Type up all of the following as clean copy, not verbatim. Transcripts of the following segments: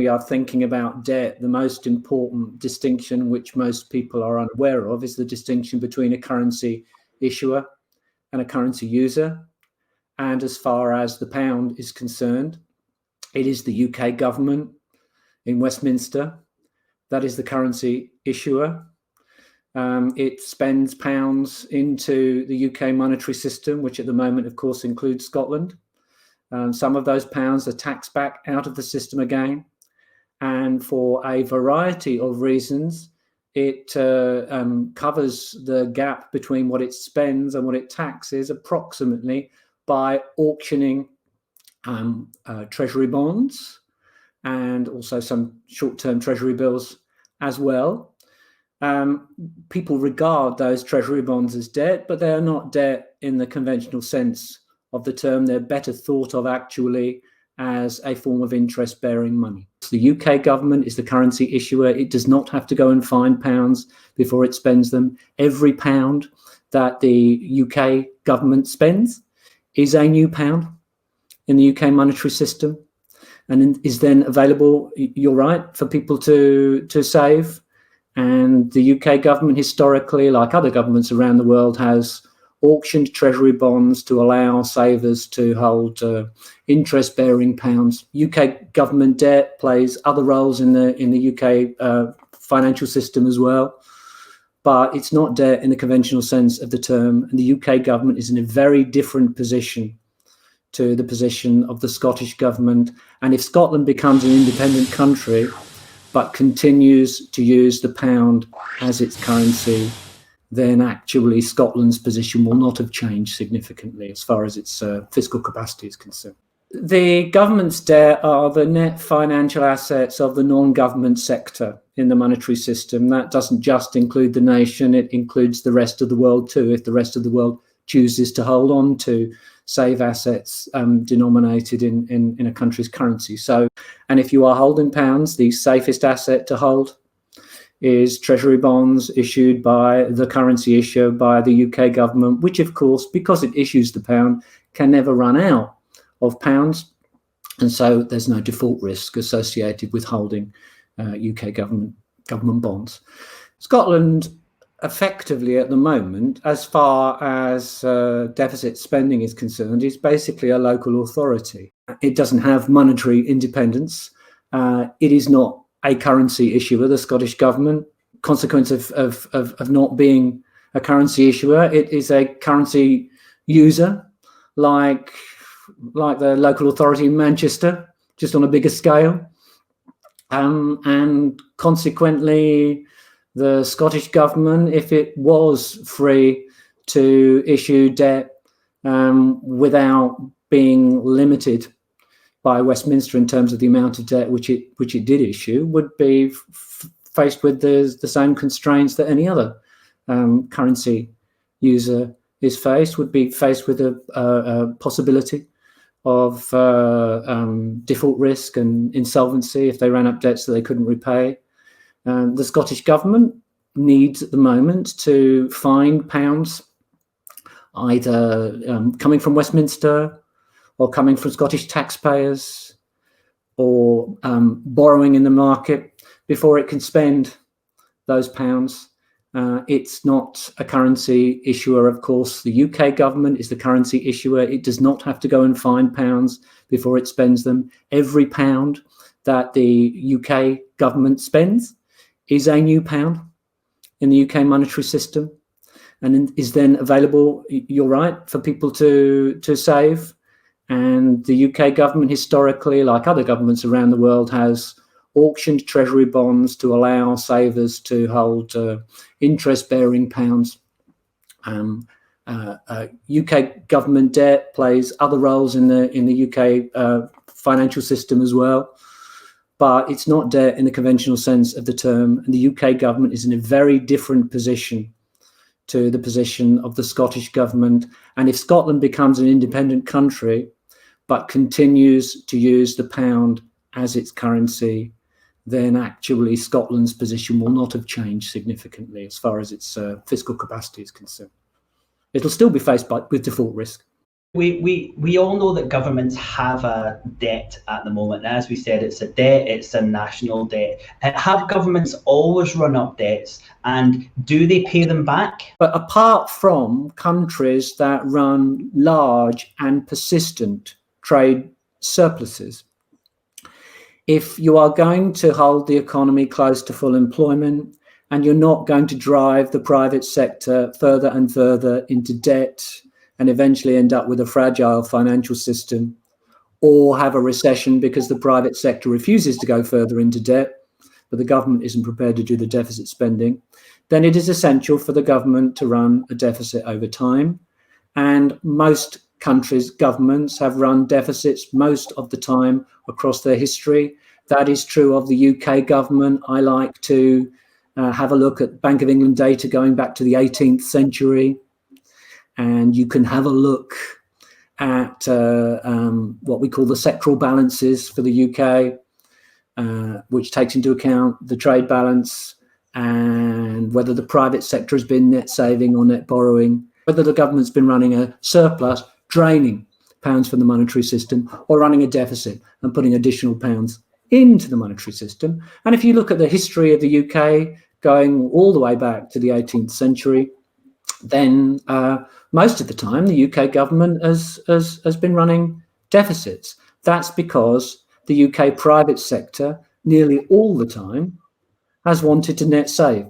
we are thinking about debt, the most important distinction, which most people are unaware of, is the distinction between a currency issuer and a currency user. And as far as the pound is concerned, it is the UK government in Westminster that is the currency issuer. It spends pounds into the UK monetary system, which at the moment, of course, includes Scotland. Some of those pounds are taxed back out of the system again. And for a variety of reasons, it covers the gap between what it spends and what it taxes approximately by auctioning treasury bonds and also some short-term treasury bills as well. People regard those treasury bonds as debt, but they are not debt in the conventional sense of the term. They're better thought of actually as a form of interest-bearing money. The UK government is the currency issuer. It does not have to go and find pounds before it spends them. Every pound that the UK government spends is a new pound in the UK monetary system and is then available, you're right, for people to save. And the UK government historically, like other governments around the world, has auctioned treasury bonds to allow savers to hold interest-bearing pounds. UK government debt plays other roles in the UK financial system as well, but it's not debt in the conventional sense of the term. And the UK government is in a very different position to the position of the Scottish government. And if Scotland becomes an independent country but continues to use the pound as its currency, then actually Scotland's position will not have changed significantly as far as its fiscal capacity is concerned. The government's debt are the net financial assets of the non-government sector in the monetary system. That doesn't just include the nation, it includes the rest of the world too, if the rest of the world chooses to hold on to save assets denominated in a country's currency. So, and if you are holding pounds, the safest asset to hold is treasury bonds issued by the currency issuer, by the UK government, which of course, because it issues the pound, can never run out of pounds. And so there's no default risk associated with holding UK government bonds. Scotland effectively at the moment, as far as deficit spending is concerned, is basically a local authority. It doesn't have monetary independence. It is not a currency issuer, the Scottish government. Consequence of not being a currency issuer, it is a currency user, like the local authority in Manchester, just on a bigger scale. And consequently, the Scottish government, if it was free to issue debt without being limited by Westminster in terms of the amount of debt which it did issue, would be faced with the same constraints that any other currency user is faced, would be faced with a possibility of default risk and insolvency if they ran up debts that they couldn't repay. The Scottish government needs at the moment to find pounds, either coming from Westminster or coming from Scottish taxpayers or borrowing in the market before it can spend those pounds. It's not a currency issuer, of course. The UK government is the currency issuer. It does not have to go and find pounds before it spends them. Every pound that the UK government spends is a new pound in the UK monetary system and is then available, you're right, for people to save. And the UK government historically, like other governments around the world, has auctioned treasury bonds to allow savers to hold interest-bearing pounds. UK government debt plays other roles in the UK financial system as well, but it's not debt in the conventional sense of the term. And the UK government is in a very different position to the position of the Scottish government. And if Scotland becomes an independent country but continues to use the pound as its currency, then actually Scotland's position will not have changed significantly as far as its fiscal capacity is concerned. It'll still be faced with default risk. We all know that governments have a debt at the moment. As we said, it's a debt, it's a national debt. Have governments always run up debts, and do they pay them back? But apart from countries that run large and persistent trade surpluses, if you are going to hold the economy close to full employment and you're not going to drive the private sector further and further into debt and eventually end up with a fragile financial system, or have a recession because the private sector refuses to go further into debt, but the government isn't prepared to do the deficit spending, then it is essential for the government to run a deficit over time. And most countries' governments have run deficits most of the time across their history. That is true of the UK government. I like to have a look at Bank of England data going back to the 18th century. And you can have a look at what we call the sectoral balances for the UK, which takes into account the trade balance and whether the private sector has been net saving or net borrowing, whether the government's been running a surplus, draining pounds from the monetary system, or running a deficit and putting additional pounds into the monetary system. And if you look at the history of the UK going all the way back to the 18th century, then most of the time the UK government has been running deficits. That's because the UK private sector nearly all the time has wanted to net save,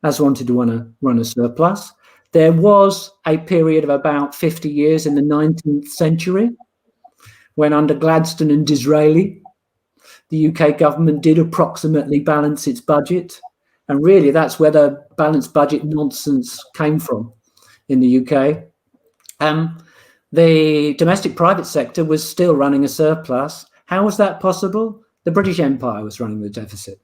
has wanted to run a surplus. There was a period of about 50 years in the 19th century when, under Gladstone and Disraeli, the UK government did approximately balance its budget. And really, that's where the balanced budget nonsense came from in the UK. The domestic private sector was still running a surplus. How was that possible? The British Empire was running the deficit.